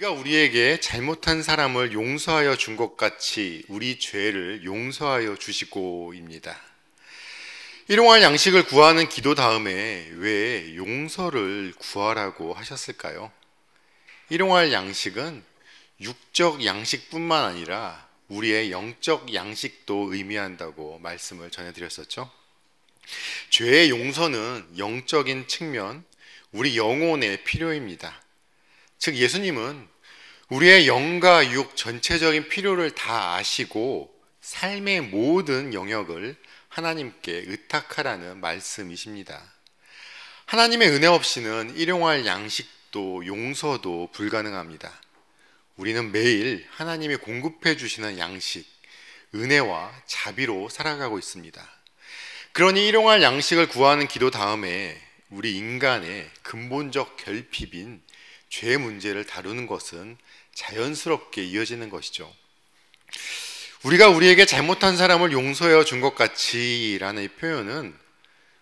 우리가 우리에게 잘못한 사람을 용서하여 준 것 같이 우리 죄를 용서하여 주시고입니다. 일용할 양식을 구하는 기도 다음에 왜 용서를 구하라고 하셨을까요? 일용할 양식은 육적 양식뿐만 아니라 우리의 영적 양식도 의미한다고 말씀을 전해드렸었죠. 죄의 용서는 영적인 측면, 우리 영혼의 필요입니다. 즉 예수님은 우리의 영과 육 전체적인 필요를 다 아시고 삶의 모든 영역을 하나님께 의탁하라는 말씀이십니다. 하나님의 은혜 없이는 일용할 양식도 용서도 불가능합니다. 우리는 매일 하나님이 공급해 주시는 양식, 은혜와 자비로 살아가고 있습니다. 그러니 일용할 양식을 구하는 기도 다음에 우리 인간의 근본적 결핍인 죄 문제를 다루는 것은 자연스럽게 이어지는 것이죠. 우리가 우리에게 잘못한 사람을 용서해 준 것 같이 라는 이 표현은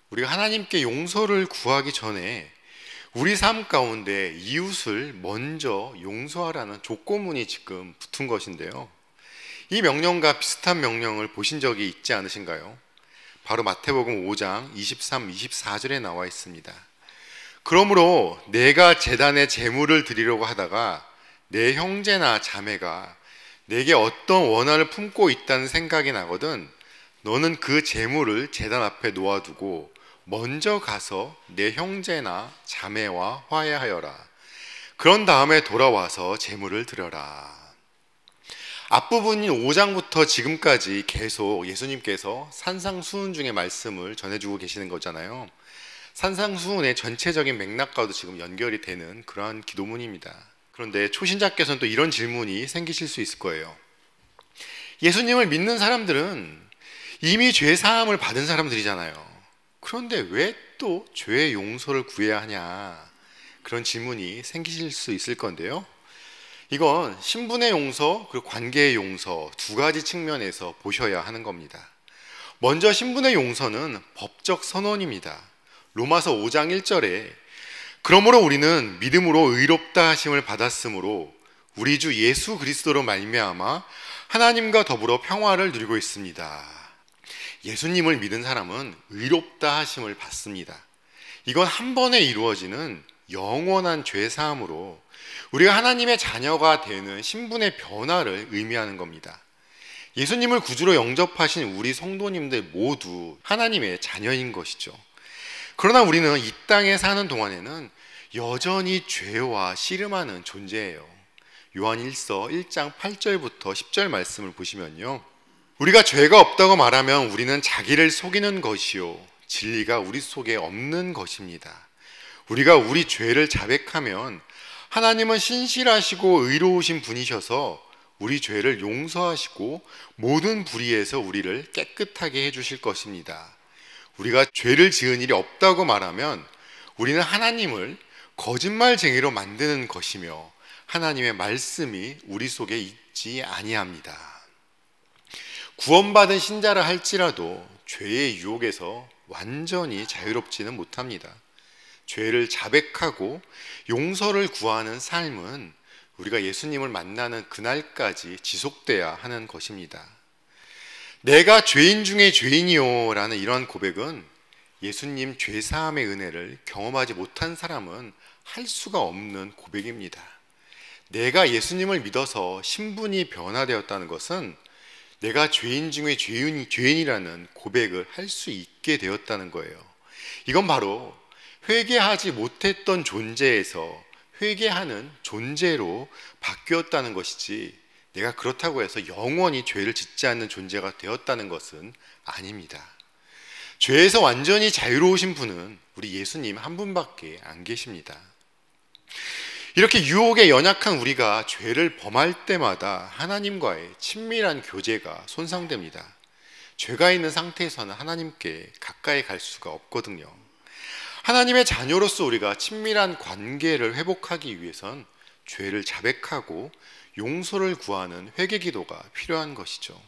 우리가 하나님께 용서를 구하기 전에 우리 삶 가운데 이웃을 먼저 용서하라는 조건문이 지금 붙은 것인데요. 이 명령과 비슷한 명령을 보신 적이 있지 않으신가요? 바로 마태복음 5장 23, 24절에 나와 있습니다. 그러므로 내가 제단에 제물을 드리려고 하다가 내 형제나 자매가 내게 어떤 원한을 품고 있다는 생각이 나거든 너는 그 제물을 제단 앞에 놓아두고 먼저 가서 내 형제나 자매와 화해하여라. 그런 다음에 돌아와서 제물을 드려라. 앞부분인 5장부터 지금까지 계속 예수님께서 산상수훈 중의 말씀을 전해주고 계시는 거잖아요. 산상수훈의 전체적인 맥락과도 지금 연결이 되는 그러한 기도문입니다. 그런데 초신자께서는 또 이런 질문이 생기실 수 있을 거예요. 예수님을 믿는 사람들은 이미 죄 사함을 받은 사람들이잖아요. 그런데 왜 또 죄의 용서를 구해야 하냐? 그런 질문이 생기실 수 있을 건데요. 이건 신분의 용서 그리고 관계의 용서 두 가지 측면에서 보셔야 하는 겁니다. 먼저 신분의 용서는 법적 선언입니다. 로마서 5장 1절에 그러므로 우리는 믿음으로 의롭다 하심을 받았으므로 우리 주 예수 그리스도로 말미암아 하나님과 더불어 평화를 누리고 있습니다. 예수님을 믿은 사람은 의롭다 하심을 받습니다. 이건 한 번에 이루어지는 영원한 죄 사함으로 우리가 하나님의 자녀가 되는 신분의 변화를 의미하는 겁니다. 예수님을 구주로 영접하신 우리 성도님들 모두 하나님의 자녀인 것이죠. 그러나 우리는 이 땅에 사는 동안에는 여전히 죄와 씨름하는 존재예요. 요한 1서 1장 8절부터 10절 말씀을 보시면요. 우리가 죄가 없다고 말하면 우리는 자기를 속이는 것이요 진리가 우리 속에 없는 것입니다. 우리가 우리 죄를 자백하면 하나님은 신실하시고 의로우신 분이셔서 우리 죄를 용서하시고 모든 불의에서 우리를 깨끗하게 해주실 것입니다. 우리가 죄를 지은 일이 없다고 말하면 우리는 하나님을 거짓말쟁이로 만드는 것이며 하나님의 말씀이 우리 속에 있지 아니합니다. 구원받은 신자라 할지라도 죄의 유혹에서 완전히 자유롭지는 못합니다. 죄를 자백하고 용서를 구하는 삶은 우리가 예수님을 만나는 그날까지 지속돼야 하는 것입니다. 내가 죄인 중에 죄인이요 라는 이러한 고백은 예수님 죄사함의 은혜를 경험하지 못한 사람은 할 수가 없는 고백입니다. 내가 예수님을 믿어서 신분이 변화되었다는 것은 내가 죄인 중에 죄인이라는 고백을 할 수 있게 되었다는 거예요. 이건 바로 회개하지 못했던 존재에서 회개하는 존재로 바뀌었다는 것이지 내가 그렇다고 해서 영원히 죄를 짓지 않는 존재가 되었다는 것은 아닙니다. 죄에서 완전히 자유로우신 분은 우리 예수님 한 분밖에 안 계십니다. 이렇게 유혹에 연약한 우리가 죄를 범할 때마다 하나님과의 친밀한 교제가 손상됩니다. 죄가 있는 상태에서는 하나님께 가까이 갈 수가 없거든요. 하나님의 자녀로서 우리가 친밀한 관계를 회복하기 위해선 죄를 자백하고 용서를 구하는 회개 기도가 필요한 것이죠.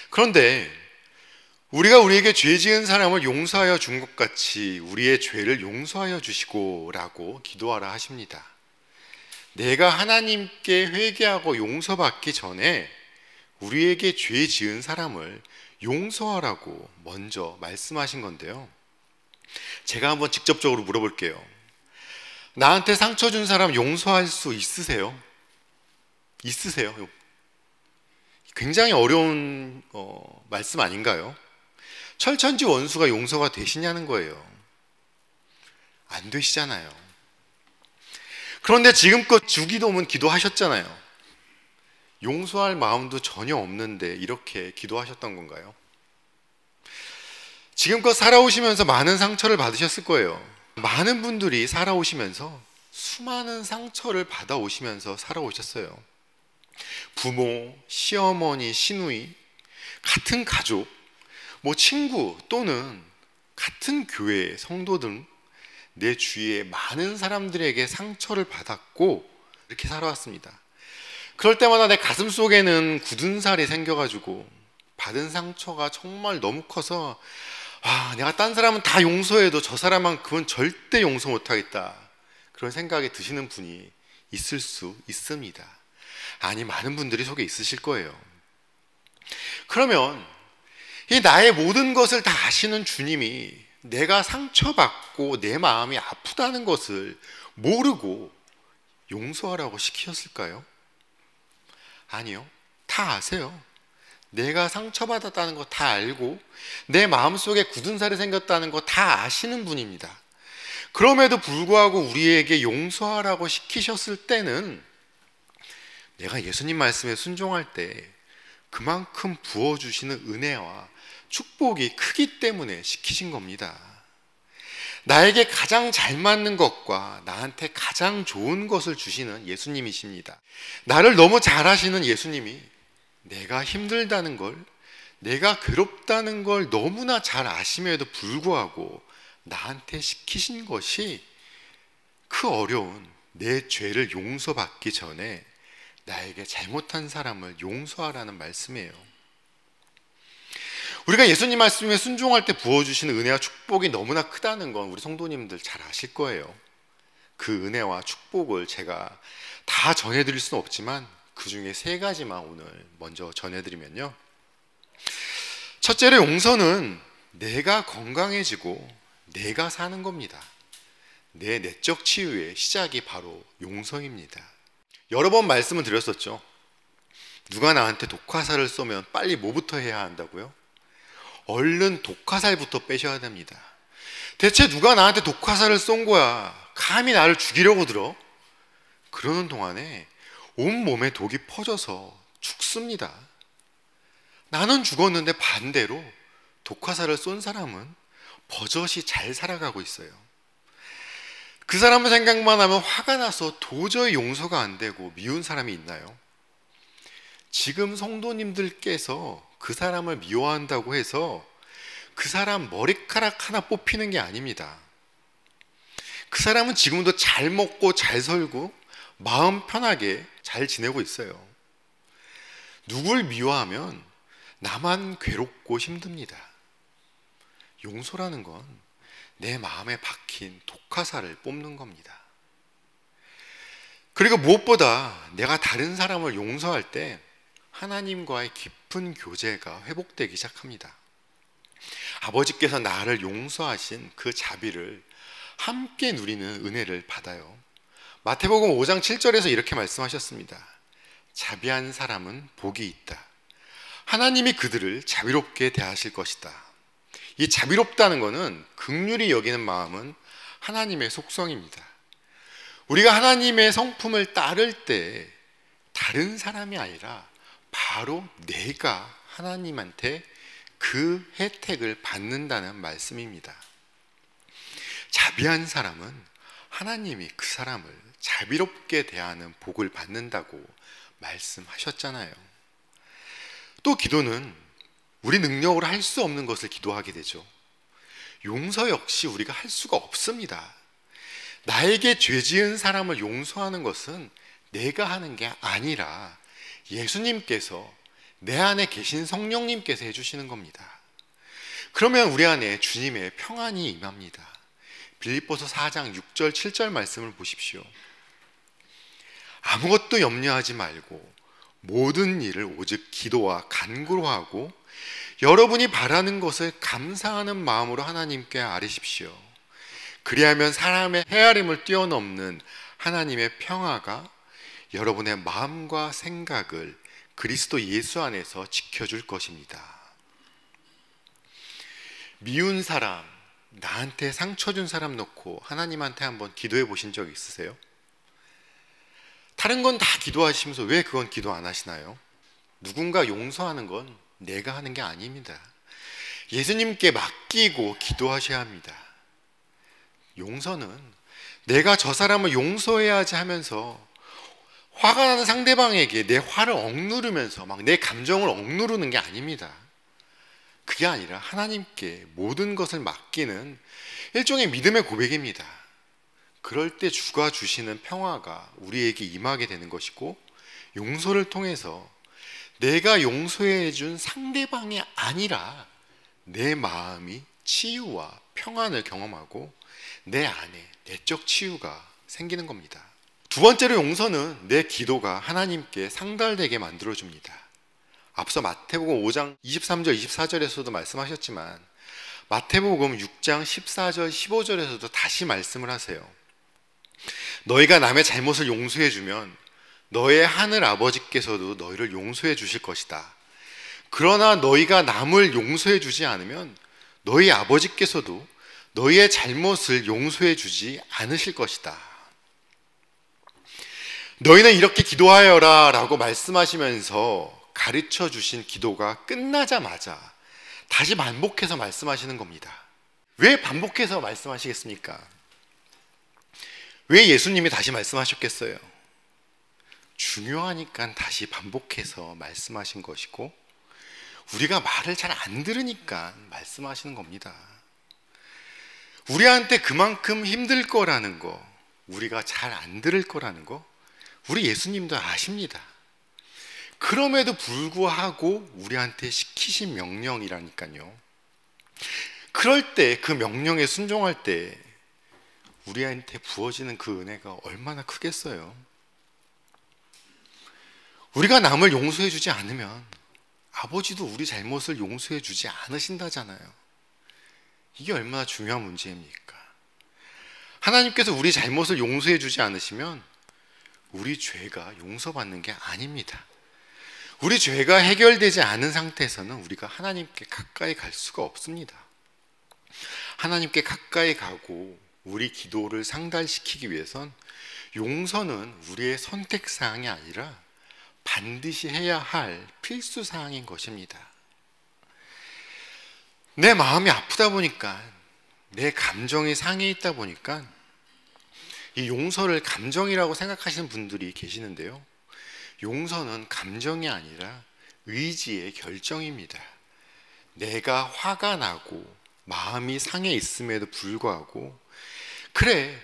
그런데 우리가 우리에게 죄 지은 사람을 용서하여 준 것 같이 우리의 죄를 용서하여 주시고 라고 기도하라 하십니다. 내가 하나님께 회개하고 용서받기 전에 우리에게 죄 지은 사람을 용서하라고 먼저 말씀하신 건데요. 제가 한번 직접적으로 물어볼게요. 나한테 상처 준 사람 용서할 수 있으세요? 있으세요? 굉장히 어려운 말씀 아닌가요? 철천지 원수가 용서가 되시냐는 거예요. 안 되시잖아요. 그런데 지금껏 주기도문 기도하셨잖아요. 용서할 마음도 전혀 없는데 이렇게 기도하셨던 건가요? 지금껏 살아오시면서 많은 상처를 받으셨을 거예요. 많은 분들이 살아오시면서 수많은 상처를 받아오시면서 살아오셨어요. 부모, 시어머니, 시누이, 같은 가족, 친구 또는 같은 교회 성도 등 내 주위에 많은 사람들에게 상처를 받았고 이렇게 살아왔습니다. 그럴 때마다 내 가슴 속에는 굳은 살이 생겨가지고 받은 상처가 정말 너무 커서 내가 딴 사람은 다 용서해도 저 사람만큼은 절대 용서 못하겠다, 그런 생각이 드시는 분이 있을 수 있습니다. 아니, 많은 분들이 속에 있으실 거예요. 그러면 이 나의 모든 것을 다 아시는 주님이 내가 상처받고 내 마음이 아프다는 것을 모르고 용서하라고 시키셨을까요? 아니요. 다 아세요. 내가 상처받았다는 거 다 알고 내 마음속에 굳은 살이 생겼다는 거 다 아시는 분입니다. 그럼에도 불구하고 우리에게 용서하라고 시키셨을 때는 내가 예수님 말씀에 순종할 때 그만큼 부어주시는 은혜와 축복이 크기 때문에 시키신 겁니다. 나에게 가장 잘 맞는 것과 나한테 가장 좋은 것을 주시는 예수님이십니다. 나를 너무 잘 아시는 예수님이 내가 힘들다는 걸, 내가 괴롭다는 걸 너무나 잘 아심에도 불구하고 나한테 시키신 것이 그 어려운 내 죄를 용서받기 전에 나에게 잘못한 사람을 용서하라는 말씀이에요. 우리가 예수님 말씀에 순종할 때 부어주시는 은혜와 축복이 너무나 크다는 건 우리 성도님들 잘 아실 거예요. 그 은혜와 축복을 제가 다 전해드릴 수는 없지만 그 중에 3가지만 오늘 먼저 전해드리면요. 첫째로, 용서는 내가 건강해지고 내가 사는 겁니다. 내 내적 치유의 시작이 바로 용서입니다. 여러 번 말씀을 드렸었죠. 누가 나한테 독화살을 쏘면 빨리 뭐부터 해야 한다고요? 얼른 독화살부터 빼셔야 됩니다. 대체 누가 나한테 독화살을 쏜 거야? 감히 나를 죽이려고 들어? 그러는 동안에 온몸에 독이 퍼져서 죽습니다. 나는 죽었는데 반대로 독화살을 쏜 사람은 버젓이 잘 살아가고 있어요. 그 사람 생각만 하면 화가 나서 도저히 용서가 안 되고 미운 사람이 있나요? 지금 성도님들께서 그 사람을 미워한다고 해서 그 사람 머리카락 하나 뽑히는 게 아닙니다. 그 사람은 지금도 잘 먹고 잘 살고 마음 편하게 잘 지내고 있어요. 누굴 미워하면 나만 괴롭고 힘듭니다. 용서라는 건 내 마음에 박힌 독화살을 뽑는 겁니다. 그리고 무엇보다 내가 다른 사람을 용서할 때 하나님과의 깊은 교제가 회복되기 시작합니다. 아버지께서 나를 용서하신 그 자비를 함께 누리는 은혜를 받아요. 마태복음 5장 7절에서 이렇게 말씀하셨습니다. 자비한 사람은 복이 있다. 하나님이 그들을 자비롭게 대하실 것이다. 이 자비롭다는 것은 긍휼히 여기는 마음은 하나님의 속성입니다. 우리가 하나님의 성품을 따를 때 다른 사람이 아니라 바로 내가 하나님한테 그 혜택을 받는다는 말씀입니다. 자비한 사람은 하나님이 그 사람을 자비롭게 대하는 복을 받는다고 말씀하셨잖아요. 또 기도는 우리 능력으로 할 수 없는 것을 기도하게 되죠. 용서 역시 우리가 할 수가 없습니다. 나에게 죄 지은 사람을 용서하는 것은 내가 하는 게 아니라 예수님께서, 내 안에 계신 성령님께서 해주시는 겁니다. 그러면 우리 안에 주님의 평안이 임합니다. 빌립보서 4장 6절 7절 말씀을 보십시오. 아무것도 염려하지 말고 모든 일을 오직 기도와 간구로 하고 여러분이 바라는 것을 감사하는 마음으로 하나님께 아뢰십시오. 그리하면 사람의 헤아림을 뛰어넘는 하나님의 평화가 여러분의 마음과 생각을 그리스도 예수 안에서 지켜줄 것입니다. 미운 사람, 나한테 상처 준 사람 놓고 하나님한테 한번 기도해 보신 적 있으세요? 다른 건 다 기도하시면서 왜 그건 기도 안 하시나요? 누군가 용서하는 건 내가 하는 게 아닙니다. 예수님께 맡기고 기도하셔야 합니다. 용서는 내가 저 사람을 용서해야지 하면서 화가 나는 상대방에게 내 화를 억누르면서 막 내 감정을 억누르는 게 아닙니다. 그게 아니라 하나님께 모든 것을 맡기는 일종의 믿음의 고백입니다. 그럴 때 주가 주시는 평화가 우리에게 임하게 되는 것이고, 용서를 통해서 내가 용서해 준 상대방이 아니라 내 마음이 치유와 평안을 경험하고 내 안에 내적 치유가 생기는 겁니다. 두 번째로, 용서는 내 기도가 하나님께 상달되게 만들어줍니다. 앞서 마태복음 5장 23절 24절에서도 말씀하셨지만 마태복음 6장 14절 15절에서도 다시 말씀을 하세요. 너희가 남의 잘못을 용서해 주면 너의 하늘 아버지께서도 너희를 용서해 주실 것이다. 그러나 너희가 남을 용서해 주지 않으면 너희 아버지께서도 너희의 잘못을 용서해 주지 않으실 것이다. 너희는 이렇게 기도하여라 라고 말씀하시면서 가르쳐 주신 기도가 끝나자마자 다시 반복해서 말씀하시는 겁니다. 왜 반복해서 말씀하시겠습니까? 왜 예수님이 다시 말씀하셨겠어요? 중요하니까 다시 반복해서 말씀하신 것이고, 우리가 말을 잘 안 들으니까 말씀하시는 겁니다. 우리한테 그만큼 힘들 거라는 거, 우리가 잘 안 들을 거라는 거 우리 예수님도 아십니다. 그럼에도 불구하고 우리한테 시키신 명령이라니까요. 그럴 때, 그 명령에 순종할 때 우리한테 부어지는 그 은혜가 얼마나 크겠어요. 우리가 남을 용서해 주지 않으면 아버지도 우리 잘못을 용서해 주지 않으신다잖아요. 이게 얼마나 중요한 문제입니까? 하나님께서 우리 잘못을 용서해 주지 않으시면 우리 죄가 용서받는 게 아닙니다. 우리 죄가 해결되지 않은 상태에서는 우리가 하나님께 가까이 갈 수가 없습니다. 하나님께 가까이 가고 우리 기도를 상달시키기 위해선 용서는 우리의 선택사항이 아니라 반드시 해야 할 필수사항인 것입니다. 내 마음이 아프다 보니까, 내 감정이 상해 있다 보니까 이 용서를 감정이라고 생각하시는 분들이 계시는데요, 용서는 감정이 아니라 의지의 결정입니다. 내가 화가 나고 마음이 상해 있음에도 불구하고, 그래,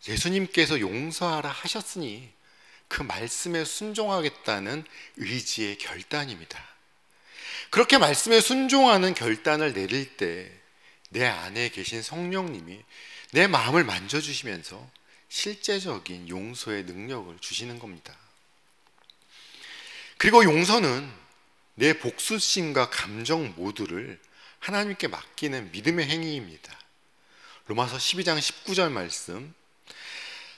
예수님께서 용서하라 하셨으니 그 말씀에 순종하겠다는 의지의 결단입니다. 그렇게 말씀에 순종하는 결단을 내릴 때 내 안에 계신 성령님이 내 마음을 만져주시면서 실제적인 용서의 능력을 주시는 겁니다. 그리고 용서는 내 복수심과 감정 모두를 하나님께 맡기는 믿음의 행위입니다. 로마서 12장 19절 말씀,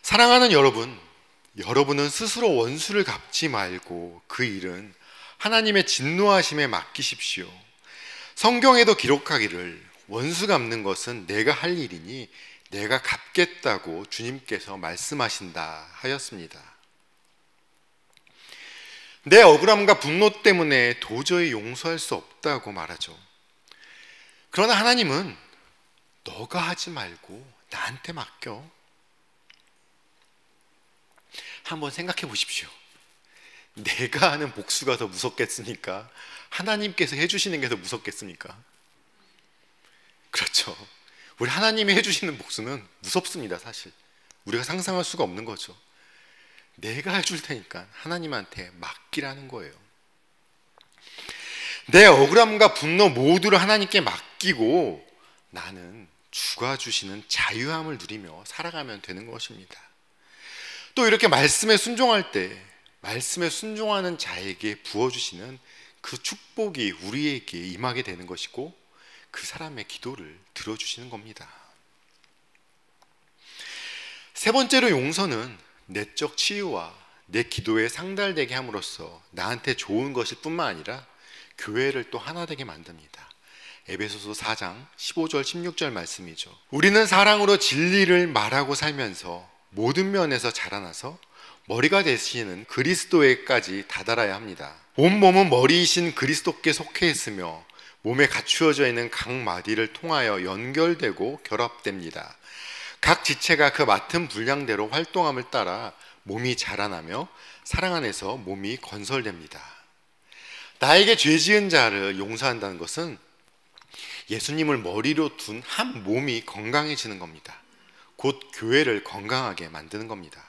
사랑하는 여러분, 여러분은 스스로 원수를 갚지 말고 그 일은 하나님의 진노하심에 맡기십시오. 성경에도 기록하기를 원수 갚는 것은 내가 할 일이니 내가 갚겠다고 주님께서 말씀하신다 하였습니다. 내 억울함과 분노 때문에 도저히 용서할 수 없다고 말하죠. 그러나 하나님은 너가 하지 말고 나한테 맡겨. 한번 생각해 보십시오. 내가 하는 복수가 더 무섭겠습니까? 하나님께서 해주시는 게 더 무섭겠습니까? 그렇죠. 우리 하나님이 해주시는 복수는 무섭습니다. 사실 우리가 상상할 수가 없는 거죠. 내가 해줄 테니까 하나님한테 맡기라는 거예요. 내 억울함과 분노 모두를 하나님께 맡기고 나는 주가 주시는 자유함을 누리며 살아가면 되는 것입니다. 또 이렇게 말씀에 순종할 때 말씀에 순종하는 자에게 부어주시는 그 축복이 우리에게 임하게 되는 것이고 그 사람의 기도를 들어주시는 겁니다. 세 번째로 용서는 내적 치유와 내 기도에 상달되게 함으로써 나한테 좋은 것일 뿐만 아니라 교회를 또 하나 되게 만듭니다. 에베소서 4장 15절 16절 말씀이죠. 우리는 사랑으로 진리를 말하고 살면서 모든 면에서 자라나서 머리가 되시는 그리스도에까지 다다라야 합니다. 온 몸은 머리이신 그리스도께 속해 있으며 몸에 갖추어져 있는 각 마디를 통하여 연결되고 결합됩니다. 각 지체가 그 맡은 분량대로 활동함을 따라 몸이 자라나며 사랑 안에서 몸이 건설됩니다. 나에게 죄 지은 자를 용서한다는 것은 예수님을 머리로 둔 한 몸이 건강해지는 겁니다. 곧 교회를 건강하게 만드는 겁니다.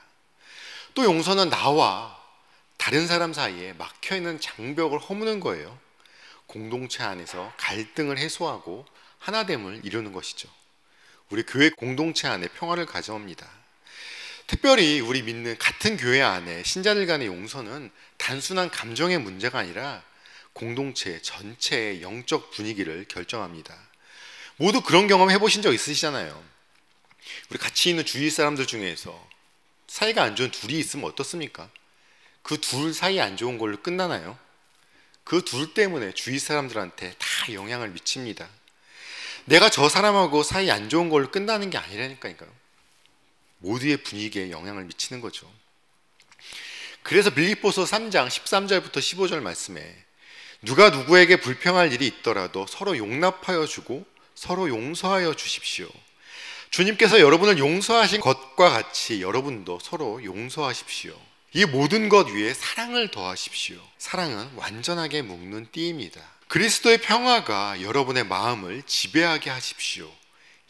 또 용서는 나와 다른 사람 사이에 막혀있는 장벽을 허무는 거예요. 공동체 안에서 갈등을 해소하고 하나됨을 이루는 것이죠. 우리 교회 공동체 안에 평화를 가져옵니다. 특별히 우리 믿는 같은 교회 안에 신자들 간의 용서는 단순한 감정의 문제가 아니라 공동체 전체의 영적 분위기를 결정합니다. 모두 그런 경험 해보신 적 있으시잖아요. 우리 같이 있는 주위 사람들 중에서 사이가 안 좋은 둘이 있으면 어떻습니까? 그 둘 사이 안 좋은 걸로 끝나나요? 그 둘 때문에 주위 사람들한테 다 영향을 미칩니다. 내가 저 사람하고 사이 안 좋은 걸로 끝나는 게 아니라니까요. 모두의 분위기에 영향을 미치는 거죠. 그래서 빌립보서 3장 13절부터 15절 말씀에 누가 누구에게 불평할 일이 있더라도 서로 용납하여 주고 서로 용서하여 주십시오. 주님께서 여러분을 용서하신 것과 같이 여러분도 서로 용서하십시오. 이 모든 것 위에 사랑을 더하십시오. 사랑은 완전하게 묶는 띠입니다. 그리스도의 평화가 여러분의 마음을 지배하게 하십시오.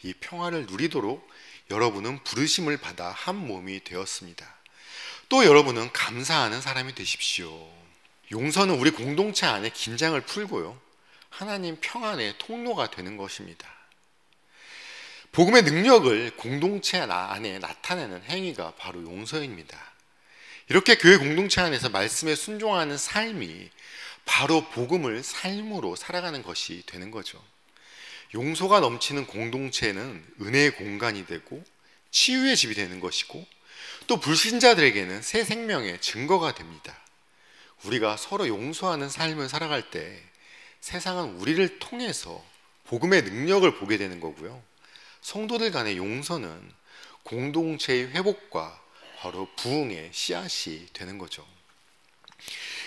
이 평화를 누리도록 여러분은 부르심을 받아 한 몸이 되었습니다. 또 여러분은 감사하는 사람이 되십시오. 용서는 우리 공동체 안에 긴장을 풀고요, 하나님 평안의 통로가 되는 것입니다. 복음의 능력을 공동체 안에 나타내는 행위가 바로 용서입니다. 이렇게 교회 공동체 안에서 말씀에 순종하는 삶이 바로 복음을 삶으로 살아가는 것이 되는 거죠. 용서가 넘치는 공동체는 은혜의 공간이 되고 치유의 집이 되는 것이고 또 불신자들에게는 새 생명의 증거가 됩니다. 우리가 서로 용서하는 삶을 살아갈 때 세상은 우리를 통해서 복음의 능력을 보게 되는 거고요, 성도들 간의 용서는 공동체의 회복과 바로 부흥의 씨앗이 되는 거죠.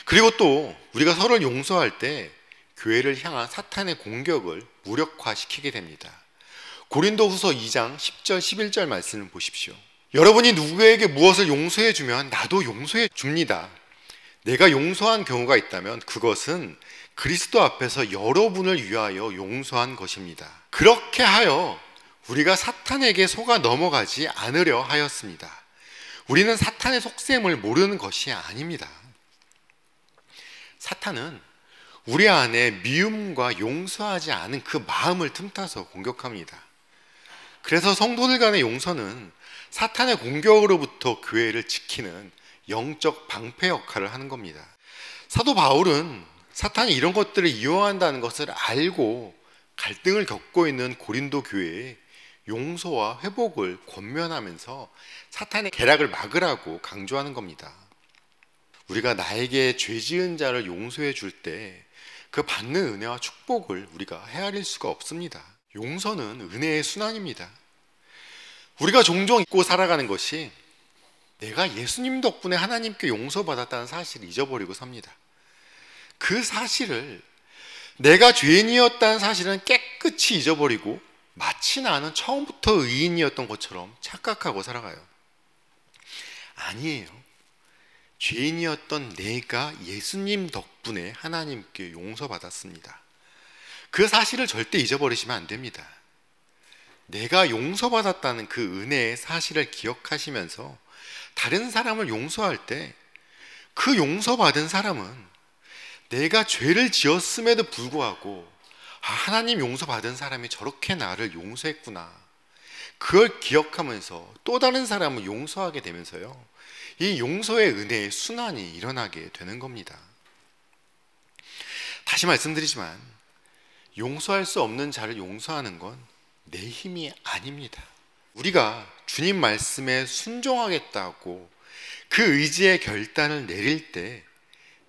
그리고 또 우리가 서로를 용서할 때 교회를 향한 사탄의 공격을 무력화시키게 됩니다. 고린도후서 2장 10절 11절 말씀을 보십시오. 여러분이 누구에게 무엇을 용서해 주면 나도 용서해 줍니다. 내가 용서한 경우가 있다면 그것은 그리스도 앞에서 여러분을 위하여 용서한 것입니다. 그렇게 하여 우리가 사탄에게 속아 넘어가지 않으려 하였습니다. 우리는 사탄의 속셈을 모르는 것이 아닙니다. 사탄은 우리 안에 미움과 용서하지 않은 그 마음을 틈타서 공격합니다. 그래서 성도들 간의 용서는 사탄의 공격으로부터 교회를 지키는 영적 방패 역할을 하는 겁니다. 사도 바울은 사탄이 이런 것들을 이용한다는 것을 알고 갈등을 겪고 있는 고린도 교회에 용서와 회복을 권면하면서 사탄의 계략을 막으라고 강조하는 겁니다. 우리가 나에게 죄 지은 자를 용서해 줄 때 그 받는 은혜와 축복을 우리가 헤아릴 수가 없습니다. 용서는 은혜의 순환입니다. 우리가 종종 잊고 살아가는 것이 내가 예수님 덕분에 하나님께 용서받았다는 사실을 잊어버리고 삽니다. 그 사실을, 내가 죄인이었다는 사실은 깨끗이 잊어버리고 마치 나는 처음부터 의인이었던 것처럼 착각하고 살아가요. 아니에요. 죄인이었던 내가 예수님 덕분에 하나님께 용서받았습니다. 그 사실을 절대 잊어버리시면 안 됩니다. 내가 용서받았다는 그 은혜의 사실을 기억하시면서 다른 사람을 용서할 때 그 용서받은 사람은 내가 죄를 지었음에도 불구하고 하나님 용서받은 사람이 저렇게 나를 용서했구나, 그걸 기억하면서 또 다른 사람을 용서하게 되면서요, 이 용서의 은혜의 순환이 일어나게 되는 겁니다. 다시 말씀드리지만 용서할 수 없는 자를 용서하는 건 내 힘이 아닙니다. 우리가 주님 말씀에 순종하겠다고 그 의지의 결단을 내릴 때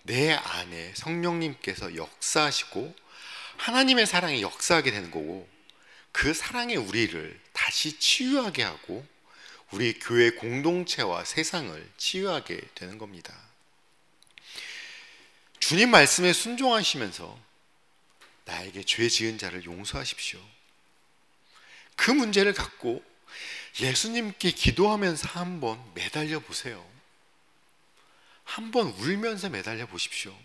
내 안에 성령님께서 역사하시고 하나님의 사랑이 역사하게 되는 거고, 그 사랑의 우리를 다시 치유하게 하고 우리 교회 공동체와 세상을 치유하게 되는 겁니다. 주님 말씀에 순종하시면서 나에게 죄 지은 자를 용서하십시오. 그 문제를 갖고 예수님께 기도하면서 한번 매달려 보세요. 한번 울면서 매달려 보십시오.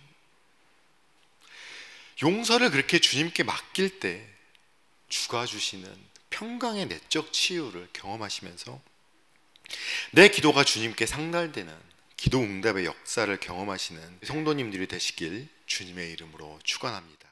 용서를 그렇게 주님께 맡길 때 주가 주시는 평강의 내적 치유를 경험하시면서 내 기도가 주님께 상달되는 기도 응답의 역사를 경험하시는 성도님들이 되시길 주님의 이름으로 축원합니다.